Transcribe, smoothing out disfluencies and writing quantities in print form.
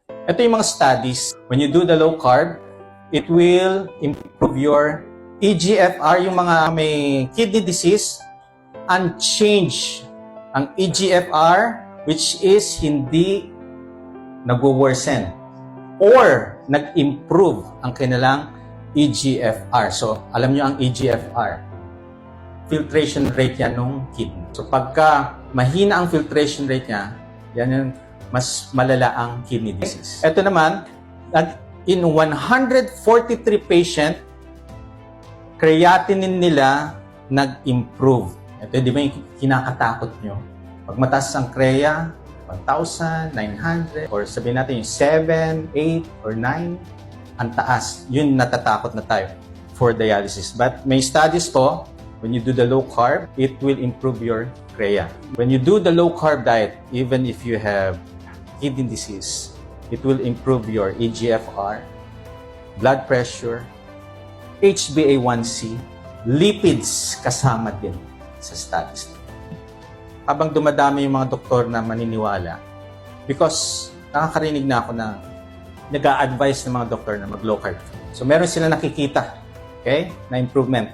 Ito yung mga studies. When you do the low carb, it will improve your EGFR, yung mga may kidney disease, unchange ang EGFR, which is hindi nag-worsen or nag-improve ang kanilang EGFR. So, alam nyo ang EGFR. Filtration rate yan ng kidney. So, pagka mahina ang filtration rate niya, yan yung mas malala ang kidney disease. Ito naman, in 143 patient, creatinine nila nag-improve. Ito, di ba yung kinakatakot nyo? Pag mataas ang CREA, 1,900, or sabihin natin yung 7, 8, or 9, ang taas. Yun natatakot na tayo for dialysis. But may studies po, when you do the low carb, it will improve your CREA. When you do the low carb diet, even if you have kidney disease, it will improve your EGFR, blood pressure, HbA1c, lipids kasama din sa studies. Habang dumadami yung mga doktor na maniniwala, because nakakarinig na ako na nag-a-advise ng mga doktor na mag-low carb. So meron sila nakikita, okay, na improvement.